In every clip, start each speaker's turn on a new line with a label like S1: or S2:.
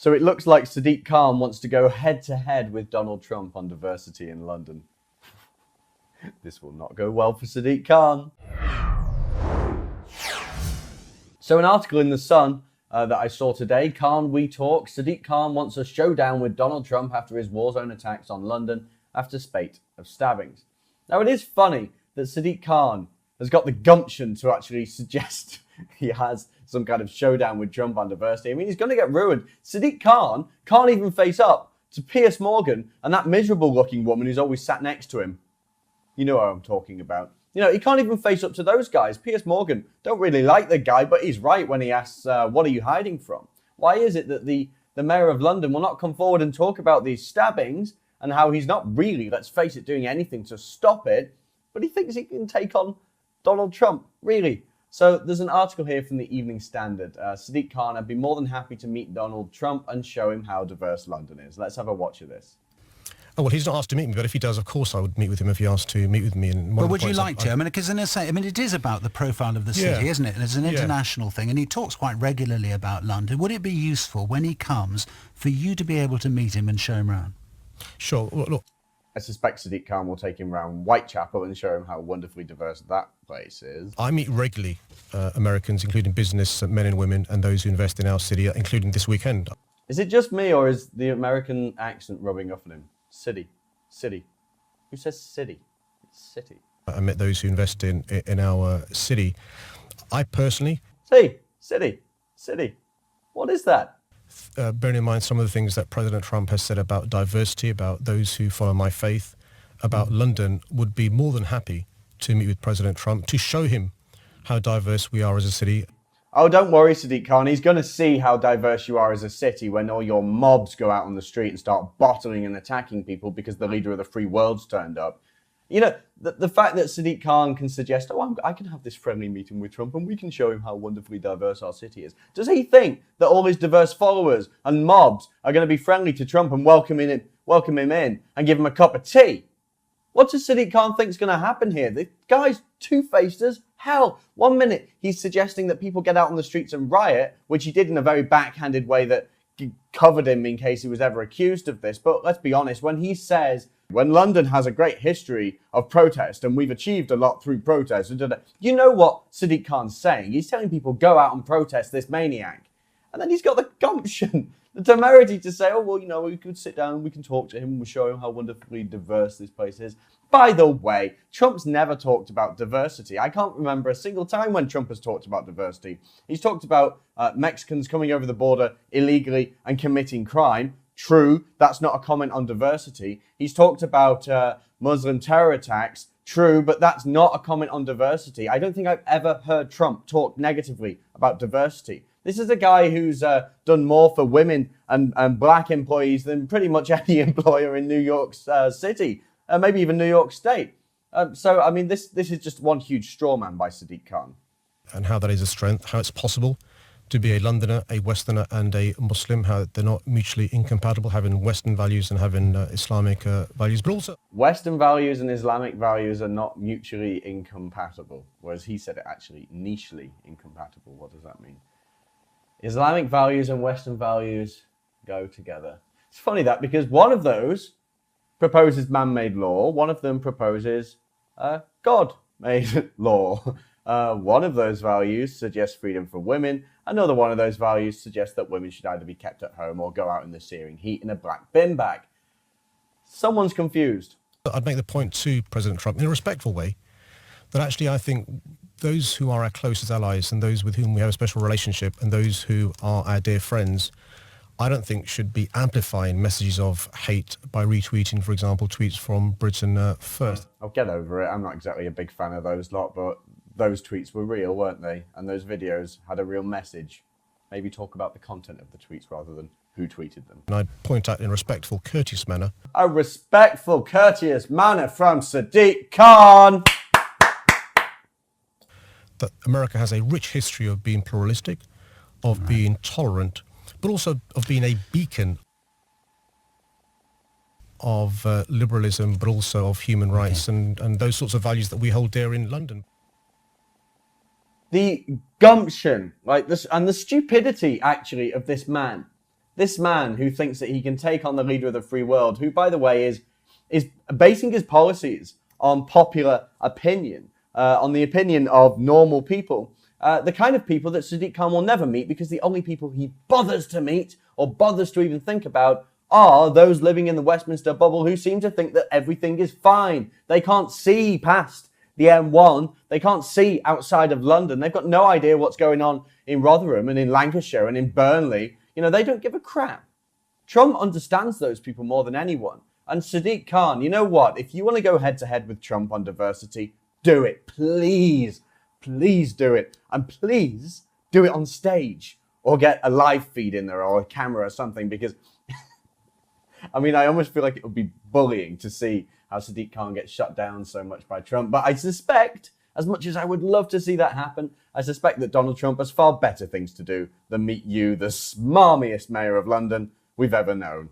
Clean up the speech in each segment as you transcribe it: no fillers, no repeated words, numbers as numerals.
S1: So it looks like Sadiq Khan wants to go head-to-head with Donald Trump on diversity in London. This will not go well for Sadiq Khan. So an article in The Sun that I saw today, Khan We Talk, Sadiq Khan wants a showdown with Donald Trump after his war zone attacks on London after spate of stabbings. Now it is funny that Sadiq Khan has got the gumption to actually suggest he has some kind of showdown with Trump on diversity. I mean, he's going to get ruined. Sadiq Khan can't even face up to Piers Morgan and that miserable-looking woman who's always sat next to him. You know what I'm talking about. You know, he can't even face up to those guys. Piers Morgan, don't really like the guy, but he's right when he asks, what are you hiding from? Why is it that the mayor of London will not come forward and talk about these stabbings and how he's not really, let's face it, doing anything to stop it, but he thinks he can take on Donald Trump? Really? So there's an article here from the Evening Standard. Sadiq Khan, I'd be more than happy to meet Donald Trump and show him how diverse London is. Let's have a watch of this.
S2: Oh, well, he's not asked to meet me, but if he does, of course I would meet with him if he asked to meet with me. And
S3: but would you like to? I mean, because it is about the profile of the city, isn't it? And it's an international thing, and he talks quite regularly about London. Would it be useful when he comes for you to be able to meet him and show him around?
S2: Sure. Look.
S1: I suspect Sadiq Khan will take him around Whitechapel and show him how wonderfully diverse that place is.
S2: I meet regularly Americans, including business men and women, and those who invest in our city, including this weekend.
S1: Is it just me, or is the American accent rubbing off on him? City. Who says city? It's city.
S2: I met those who invest in our city. I personally... City. What is that? Bearing in mind some of the things that President Trump has said about diversity, about those who follow my faith, about London, would be more than happy to meet with President Trump to show him how diverse we are as a city.
S1: Oh, don't worry, Sadiq Khan. He's going to see how diverse you are as a city when all your mobs go out on the street and start bottling and attacking people because the leader of the free world's turned up. You know, the fact that Sadiq Khan can suggest, I can have this friendly meeting with Trump and we can show him how wonderfully diverse our city is. Does he think that all his diverse followers and mobs are going to be friendly to Trump and welcome him in and give him a cup of tea? What does Sadiq Khan think is going to happen here? The guy's two-faced as hell. 1 minute, he's suggesting that people get out on the streets and riot, which he did in a very backhanded way that covered him in case he was ever accused of this. But let's be honest, when he says, when London has a great history of protest and we've achieved a lot through protest, you know what Sadiq Khan's saying? He's telling people, go out and protest this maniac. And then he's got the gumption, the temerity to say, we could sit down and we can talk to him and we'll show him how wonderfully diverse this place is. By the way, Trump's never talked about diversity. I can't remember a single time when Trump has talked about diversity. He's talked about Mexicans coming over the border illegally and committing crime. True, that's not a comment on diversity. He's talked about Muslim terror attacks. True, but that's not a comment on diversity. I don't think I've ever heard Trump talk negatively about diversity. This is a guy who's done more for women and black employees than pretty much any employer in New York City, maybe even New York State. So, I mean, this is just one huge straw man by Sadiq Khan.
S2: And how that is a strength, how it's possible to be a Londoner, a Westerner and a Muslim, how they're not mutually incompatible, having Western values and having Islamic values, but also...
S1: Western values and Islamic values are not mutually incompatible, whereas he said it actually nichely incompatible. What does that mean? Islamic values and Western values go together. It's funny that, because one of those proposes man-made law, one of them proposes God-made law. One of those values suggests freedom for women. Another one of those values suggests that women should either be kept at home or go out in the searing heat in a black bin bag. Someone's confused.
S2: I'd make the point to President Trump in a respectful way that actually I think those who are our closest allies and those with whom we have a special relationship and those who are our dear friends, I don't think should be amplifying messages of hate by retweeting, for example, tweets from Britain First.
S1: I'll get over it. I'm not exactly a big fan of those lot, but those tweets were real, weren't they? And those videos had a real message. Maybe talk about the content of the tweets rather than who tweeted them.
S2: And I'd point out in a respectful, courteous manner.
S1: A respectful, courteous manner from Sadiq Khan.
S2: That America has a rich history of being pluralistic, of being tolerant, but also of being a beacon of liberalism, but also of human rights and those sorts of values that we hold dear in London.
S1: The gumption, like this, and the stupidity, actually, of this man This man who thinks that he can take on the leader of the free world, who, by the way, is basing his policies on popular opinion, on the opinion of normal people, the kind of people that Sadiq Khan will never meet, because the only people he bothers to meet or bothers to even think about are those living in the Westminster bubble who seem to think that everything is fine. They can't see past the M1. They can't see outside of London. They've got no idea what's going on in Rotherham and in Lancashire and in Burnley. You know, they don't give a crap. Trump understands those people more than anyone. And Sadiq Khan, you know what? If you want to go head-to-head with Trump on diversity, do it. Please. Please do it. And please do it on stage. Or get a live feed in there or a camera or something. Because, I mean, I almost feel like it would be bullying to see how Sadiq Khan gets shut down so much by Trump. But I suspect, as much as I would love to see that happen, I suspect that Donald Trump has far better things to do than meet you, the smarmiest mayor of London we've ever known.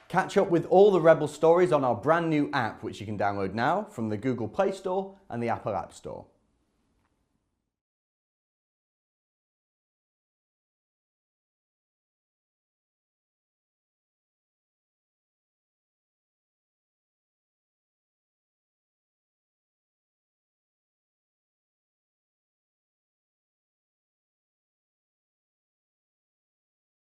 S1: Catch up with all the Rebel stories on our brand new app, which you can download now from the Google Play Store and the Apple App Store.